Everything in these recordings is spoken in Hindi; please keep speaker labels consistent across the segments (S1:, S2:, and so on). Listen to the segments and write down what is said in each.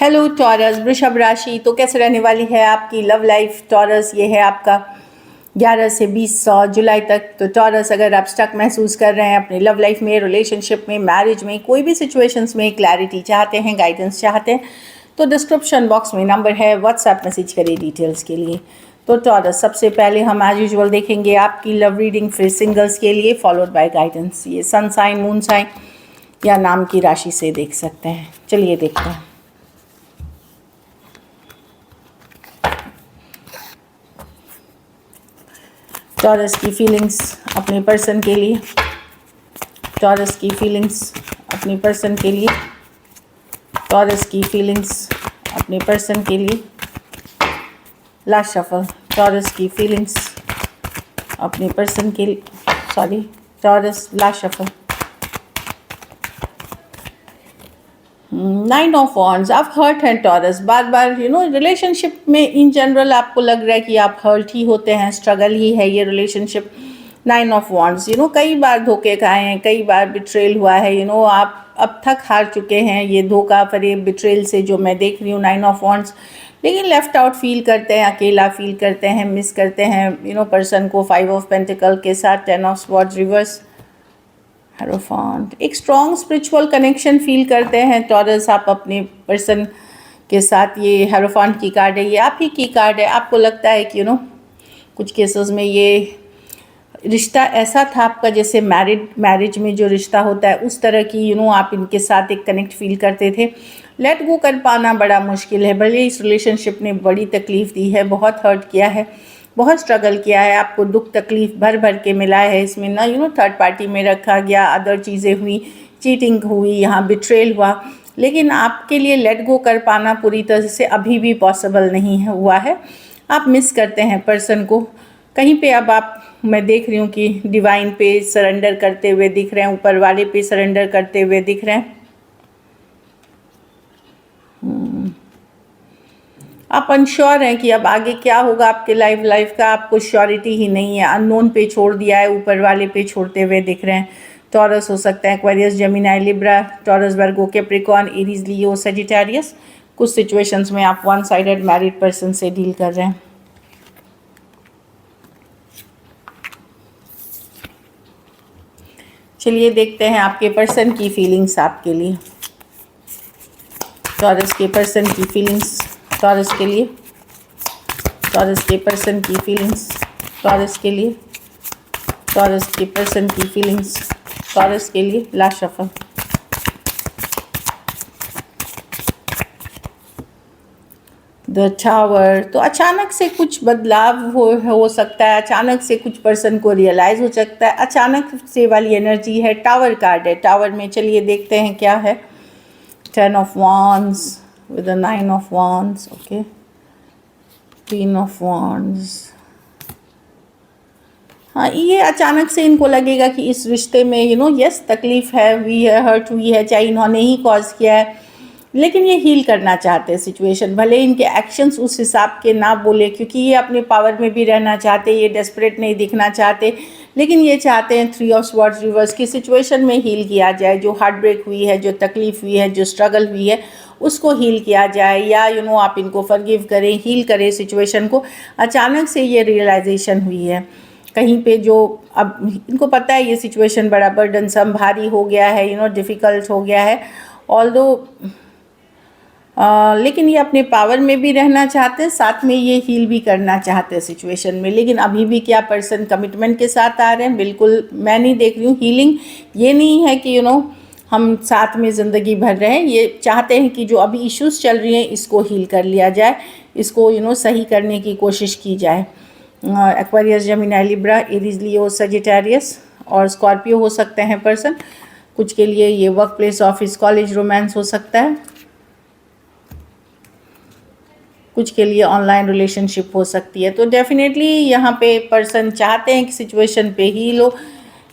S1: हेलो टॉरस, वृषभ राशि। तो कैसे रहने वाली है आपकी लव लाइफ टॉरस? ये है आपका 11 से 20 जुलाई तक। तो टॉरस, अगर आप स्टक महसूस कर रहे हैं अपनी लव लाइफ में, रिलेशनशिप में, मैरिज में, कोई भी सिचुएशंस में क्लैरिटी चाहते हैं, गाइडेंस चाहते हैं, तो डिस्क्रिप्शन बॉक्स में नंबर है, व्हाट्सएप मैसेज करिए डिटेल्स के लिए। तो टॉरस, सबसे पहले हम एज यूजुअल देखेंगे आपकी लव रीडिंग, फिर सिंगल्स के लिए, फॉलोड बाय गाइडेंस। ये सन साइन, मून साइन या नाम की राशि से देख सकते हैं। चलिए देखते हैं। टॉरस की फीलिंग्स अपने पर्सन के लिए, टॉरस की फीलिंग्स अपने पर्सन के लिए, टॉरस की फीलिंग्स अपने पर्सन के लिए। लास्ट शफल, टॉरस की फीलिंग्स अपने पर्सन के लिए, taurus, last shuffle. 9 of wands, आप हर्ट हैं टॉरस। बार बार रिलेशनशिप में इन जनरल आपको लग रहा है कि आप हर्ट ही होते हैं, स्ट्रगल ही है ये रिलेशनशिप। 9 ऑफ वॉन्ड्स, कई बार धोखे खाए हैं, कई बार बिट्रेल हुआ है। आप अब थक हार चुके हैं ये धोखा फरेब बिट्रेल से, जो मैं देख रही हूँ 9 ऑफ वॉन्ड्स। लेकिन लेफ्ट आउट फील करते हैं, अकेला फील करते हैं, मिस करते हैं पर्सन को। 5 ऑफ पेंटिकल के साथ 10 ऑफ स्वॉर्ड्स रिवर्स, हेरोफेंट। एक स्ट्रॉन्ग स्पिरिचुअल कनेक्शन फील करते हैं टॉरस आप अपने पर्सन के साथ। ये हेरोफेंट की कार्ड है, ये आप ही की कार्ड है। आपको लगता है कि कुछ केसेस में ये रिश्ता ऐसा था आपका जैसे मैरिज में जो रिश्ता होता है उस तरह की आप इनके साथ एक कनेक्ट फील करते थे। लेट गो कर पाना बड़ा मुश्किल है। भले इस रिलेशनशिप ने बड़ी तकलीफ़ दी है, बहुत हर्ट किया है, बहुत स्ट्रगल किया है, आपको दुख तकलीफ भर भर के मिला है इसमें ना। थर्ड पार्टी में रखा गया, अदर चीज़ें हुई, चीटिंग हुई, यहाँ बिट्रेल हुआ। लेकिन आपके लिए लेट गो कर पाना पूरी तरह से अभी भी पॉसिबल नहीं हुआ है। आप मिस करते हैं पर्सन को कहीं पे। अब आप, मैं देख रही हूँ कि डिवाइन पे सरेंडर करते हुए दिख रहे हैं, ऊपर वाले पे सरेंडर करते हुए दिख रहे हैं। आप अनश्योर हैं कि अब आगे क्या होगा आपके लाइफ का, आपको श्योरिटी ही नहीं है। अननोन पे छोड़ दिया है, ऊपर वाले पे छोड़ते हुए दिख रहे हैं। टॉरस हो सकता है एक्वेरियस, जेमिनी, लिब्रा, टॉरस, वर्गो, कैप्रिकॉर्न, एरीज, लियो, सजिटेरियस। कुछ सिचुएशंस में आप वन साइडेड मैरिड पर्सन से डील कर रहे हैं। चलिए देखते हैं आपके पर्सन की फीलिंग्स आपके लिए। टॉरस के पर्सन की फीलिंग्स टॉरस के लिए, टॉरस के पर्सन की फीलिंग्स टॉरस के लिए, टॉरस के पर्सन की फीलिंग्स टॉरस के लिए। Last shuffle, the tower. तो अचानक से कुछ बदलाव हो सकता है, अचानक से कुछ पर्सन को रियलाइज़ हो सकता है, अचानक से वाली एनर्जी है। टावर कार्ड है, टावर में चलिए देखते हैं क्या है। 10 of wands with the 9 of wands, okay, 3 of wands। हाँ, ये अचानक से इनको लगेगा कि इस रिश्ते में यस तकलीफ़ है, हुई है, हर्ट हुई है, चाहे इन्होंने ही कॉज किया है, लेकिन ये हील करना चाहते हैं सिचुएशन। भले इनके एक्शंस उस हिसाब के ना बोले, क्योंकि ये अपने पावर में भी रहना चाहते, ये डेस्परेट नहीं दिखना चाहते, लेकिन ये चाहते हैं 3 ऑफ स्वॉर्ड्स रिवर्स की सिचुएशन में हील किया जाए। जो हार्ट ब्रेक हुई है, जो तकलीफ़ हुई है, जो स्ट्रगल हुई है, उसको हील किया जाए, या आप इनको फॉरगिव करें, हील करें सिचुएशन को। अचानक से ये रियलाइजेशन हुई है कहीं पे, जो अब इनको पता है ये सिचुएशन बड़ा बर्डनसम, भारी हो गया है, डिफ़िकल्ट हो गया है। ऑल्दो लेकिन ये अपने पावर में भी रहना चाहते हैं, साथ में ये हील भी करना चाहते हैं सिचुएशन में। लेकिन अभी भी क्या पर्सन कमिटमेंट के साथ आ रहे हैं? बिल्कुल मैं नहीं देख रही हूँ हीलिंग। ये नहीं है कि हम साथ में ज़िंदगी भर रहे हैं। ये चाहते हैं कि जो अभी इश्यूज़ चल रही हैं इसको हील कर लिया जाए, इसको सही करने की कोशिश की जाए। एक्वेरियस, जेमिनी, लिब्रा, एरीज, लियो, सजिटेरियस और स्कॉर्पियो हो सकते हैं पर्सन। कुछ के लिए ये work place, office, college, romance हो सकता है। कुछ के लिए ऑनलाइन रिलेशनशिप हो सकती है। तो डेफिनेटली यहाँ पे पर्सन चाहते हैं कि सिचुएशन पे हील हो।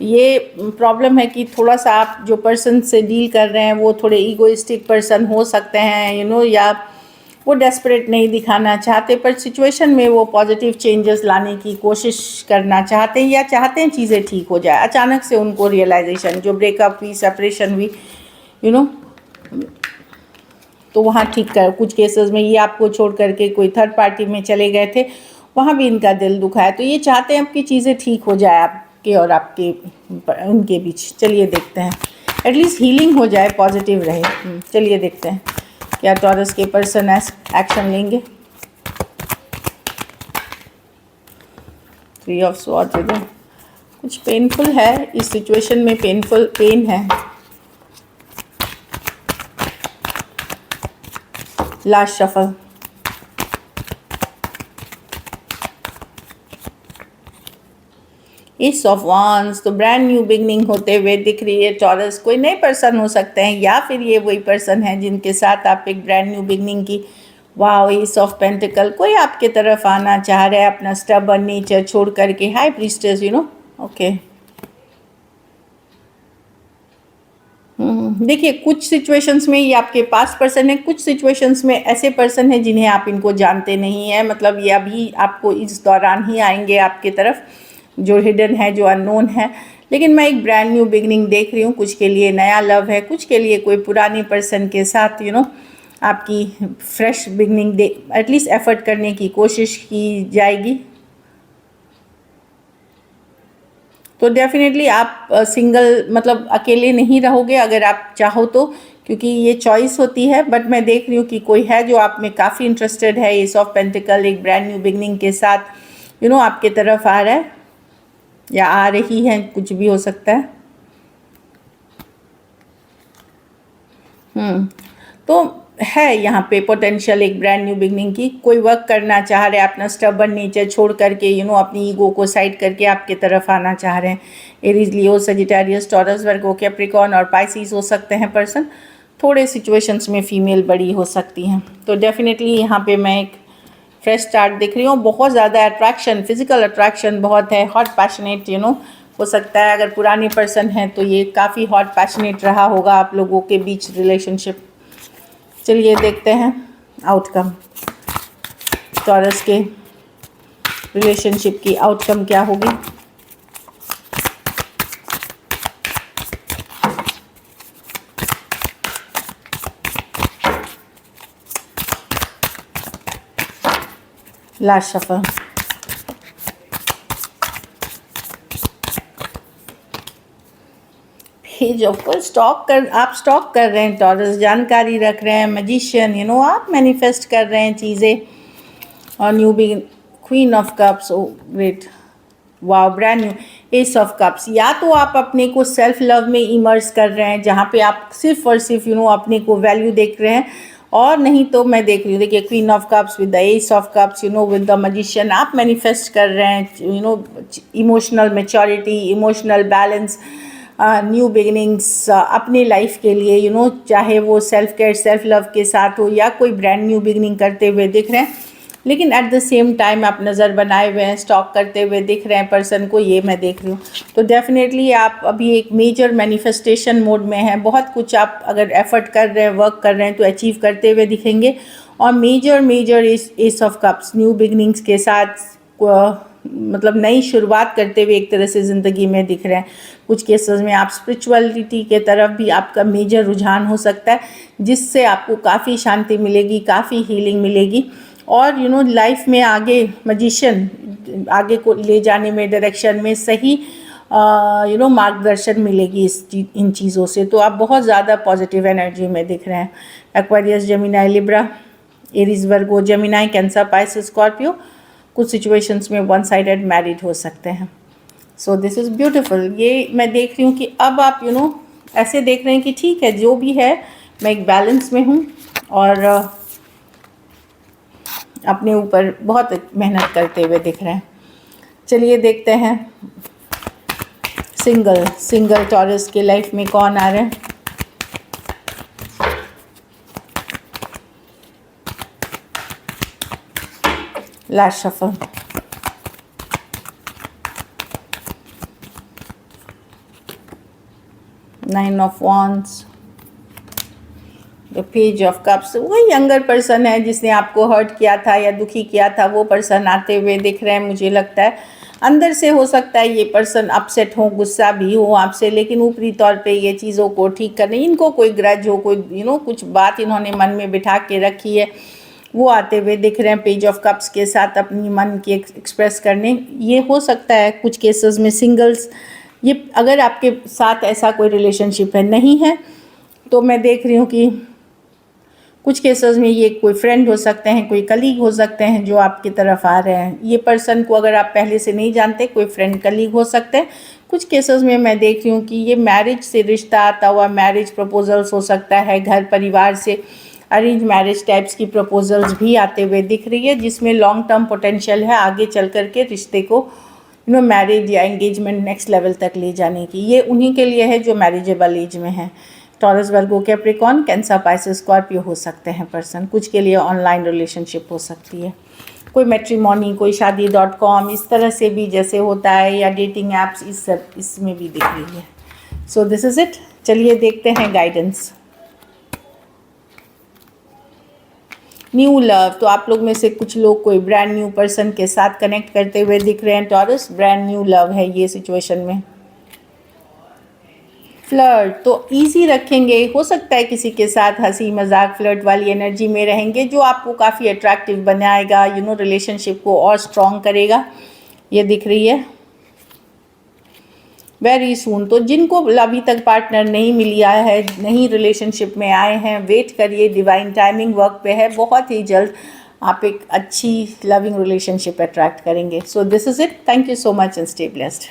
S1: ये प्रॉब्लम है कि थोड़ा सा आप जो पर्सन से डील कर रहे हैं वो थोड़े ईगोइस्टिक पर्सन हो सकते हैं, या वो डेस्परेट नहीं दिखाना चाहते, पर सिचुएशन में वो पॉजिटिव चेंजेस लाने की कोशिश करना चाहते हैं, या चाहते हैं चीज़ें ठीक हो जाए। अचानक से उनको रियलाइजेशन, जो ब्रेकअप हुई, सेपरेशन हुई, तो वहाँ ठीक कर, कुछ केसेस में ये आपको छोड़ करके कोई थर्ड पार्टी में चले गए थे, वहाँ भी इनका दिल दुखा है। तो ये चाहते हैं आपकी चीज़ें ठीक हो जाए, आपके और आपके उनके बीच। चलिए देखते हैं, एटलीस्ट हीलिंग हो जाए, पॉजिटिव रहे। चलिए देखते हैं क्या टॉरस के पर्सन एक्शन लेंगे। 3 ऑफ स्वॉर्ड्स इधर कुछ पेनफुल है इस सिचुएशन में, पेन है। Last shuffle, S of wands. तो ब्रांड न्यू बिगनिंग होते हुए दिख रही है टॉरस। कोई नए पर्सन हो सकते हैं या फिर ये वही पर्सन है जिनके साथ आप एक ब्रांड न्यू बिगनिंग की। Wow, S of pentacle. कोई आपके तरफ आना चाह रहा है अपना स्टबर्न नेचर छोड़ करके। High priestess, okay. देखिए, कुछ सिचुएशंस में ये आपके पास पर्सन है, कुछ सिचुएशंस में ऐसे पर्सन है जिन्हें आप इनको जानते नहीं हैं। मतलब ये अभी आपको इस दौरान ही आएंगे आपके तरफ, जो हिडन है, जो अननोन है। लेकिन मैं एक ब्रांड न्यू बिगनिंग देख रही हूँ। कुछ के लिए नया लव है, कुछ के लिए कोई पुरानी पर्सन के साथ आपकी फ्रेश बिगनिंग एटलीस्ट एफर्ट करने की कोशिश की जाएगी। तो डेफिनेटली आप सिंगल, मतलब अकेले नहीं रहोगे अगर आप चाहो तो, क्योंकि ये चॉइस होती है। बट मैं देख रही हूँ कि कोई है जो आप में काफ़ी इंटरेस्टेड है। एस ऑफ पेंटिकल एक ब्रांड न्यू बिगनिंग के साथ आपके तरफ आ रहा है या आ रही है, कुछ भी हो सकता है। तो है यहाँ पे पोटेंशियल एक ब्रांड न्यू बिगनिंग की। कोई वर्क करना चाह रहे हैं, अपना स्टबर्न नेचर छोड़ करके, अपनी ईगो को साइड करके आपके तरफ आना चाह रहे हैं। एरीज, लियो, सजिटेरियस, टॉरस, वर्गो, कैप्रिकॉर्न और पाइसिस हो सकते हैं पर्सन। थोड़े सिचुएशंस में फीमेल बड़ी हो सकती हैं। तो डेफिनेटली यहाँ पे मैं एक फ्रेश स्टार्ट दिख रही हूँ। बहुत ज़्यादा अट्रैक्शन, फिजिकल अट्रैक्शन बहुत है। हॉट पैशनेट हो सकता है। अगर पुरानी पर्सन है तो ये काफ़ी हॉट पैशनेट रहा होगा आप लोगों के बीच रिलेशनशिप। चलिए देखते हैं आउटकम, टॉरस के रिलेशनशिप की आउटकम क्या होगी। Last shuffle, page of course. आप स्टॉक कर रहे हैं टॉरस, जानकारी रख रहे हैं। मैजिशियन, आप मैनिफेस्ट कर रहे हैं चीज़ें। और new begin, queen of cups, oh great, wow, brand new, ace of cups. या तो आप अपने को सेल्फ लव में इमर्स कर रहे हैं, जहाँ पे आप सिर्फ और सिर्फ अपने को वैल्यू देख रहे हैं। और नहीं तो मैं देख रही हूँ, देखिए, queen of cups with the S of cups, with the magician. आप मैनिफेस्ट कर रहे हैं emotional maturity, emotional balance, new beginnings अपने लाइफ के लिए, चाहे वो सेल्फ केयर, सेल्फ लव के साथ हो या कोई ब्रांड न्यू बिगिनिंग करते हुए दिख रहे हैं। लेकिन एट द सेम टाइम आप नज़र बनाए हुए हैं, स्टॉक करते हुए दिख रहे हैं पर्सन को, ये मैं देख रही हूँ। तो डेफिनेटली आप अभी एक मेजर मैनिफेस्टेशन मोड में हैं। बहुत कुछ आप अगर एफर्ट कर रहे हैं, वर्क कर रहे हैं, तो अचीव करते हुए दिखेंगे। और major ace of cups, new beginnings के साथ मतलब नई शुरुआत करते हुए एक तरह से ज़िंदगी में दिख रहे हैं। कुछ केसेस में आप स्पिरिचुअलिटी के तरफ भी आपका मेजर रुझान हो सकता है, जिससे आपको काफ़ी शांति मिलेगी, काफ़ी हीलिंग मिलेगी। और लाइफ में आगे मैजिशियन, आगे को ले जाने में, डायरेक्शन में सही मार्गदर्शन मिलेगी इन चीज़ों से। तो आप बहुत ज़्यादा पॉजिटिव एनर्जी में दिख रहे हैं। एक्वेरियस, जेमिनाई, लिब्रा, एरीज, वर्गो, जेमिनाई, कैंसर, पाइसेस, स्कॉर्पियो। कुछ सिचुएशंस में वन साइडेड मैरिड हो सकते हैं। So this is beautiful. ये मैं देख रही हूँ कि अब आप ऐसे देख रहे हैं कि ठीक है, जो भी है मैं एक बैलेंस में हूँ और अपने ऊपर बहुत मेहनत करते हुए दिख रहे हैं। चलिए देखते हैं सिंगल टॉरस के लाइफ में कौन आ रहे हैं। Last shuffle, nine of wands, the page of cups. वही यंगर पर्सन है जिसने आपको हर्ट किया था या दुखी किया था, वो पर्सन आते हुए दिख रहे हैं मुझे लगता है। अंदर से हो सकता है ये पर्सन अपसेट हो, गुस्सा भी हो आपसे, लेकिन ऊपरी तौर पे ये चीज़ों को ठीक करने, इनको कोई ग्रज हो, कोई कुछ बात इन्होंने मन में बिठा के रखी है, वो आते हुए दिख रहे हैं पेज ऑफ कप्स के साथ अपनी मन की एक्सप्रेस करने। ये हो सकता है कुछ केसेस में सिंगल्स, ये अगर आपके साथ ऐसा कोई रिलेशनशिप है, नहीं है तो मैं देख रही हूँ कि कुछ केसेस में ये कोई फ्रेंड हो सकते हैं, कोई कलीग हो सकते हैं जो आपकी तरफ आ रहे हैं। ये पर्सन को अगर आप पहले से नहीं जानते, कोई फ्रेंड कलीग हो सकते हैं। कुछ केसेस में मैं देख रही हूँ कि ये मैरिज से रिश्ता आता हुआ, मैरिज प्रपोजल्स हो सकता है, घर परिवार से अरेंज मैरिज टाइप्स की प्रपोजल्स भी आते हुए दिख रही है, जिसमें लॉन्ग टर्म पोटेंशियल है आगे चल कर के रिश्ते को मैरिज या एंगेजमेंट नेक्स्ट लेवल तक ले जाने की। ये उन्हीं के लिए है जो मैरिजेबल एज में है। टॉरस, वर्गो, कैप्रिकॉर्न, कैंसर, पाइसेस, स्कॉर्पियो हो सकते हैं पर्सन। कुछ के लिए ऑनलाइन रिलेशनशिप हो सकती है, कोई मैट्रिमोनी, कोई शादी.com, इस तरह से भी जैसे होता है, या डेटिंग ऐप्स, इस सब इसमें भी दिख रही है। So this is it. चलिए देखते हैं गाइडेंस। न्यू लव, तो आप लोग में से कुछ लोग कोई ब्रांड न्यू पर्सन के साथ कनेक्ट करते हुए दिख रहे हैं टॉरस। ब्रांड न्यू लव है ये सिचुएशन में। फ्लर्ट, तो इजी रखेंगे, हो सकता है किसी के साथ हंसी मजाक फ्लर्ट वाली एनर्जी में रहेंगे, जो आपको काफ़ी अट्रैक्टिव बनाएगा, रिलेशनशिप को और स्ट्रॉन्ग करेगा, ये दिख रही है। वेरी सून, तो जिनको अभी तक पार्टनर नहीं मिला है, नहीं रिलेशनशिप में आए हैं, वेट करिए, डिवाइन टाइमिंग वर्क पे है, बहुत ही जल्द आप एक अच्छी लविंग रिलेशनशिप अट्रैक्ट करेंगे। So this is it. Thank you so much and stay blessed.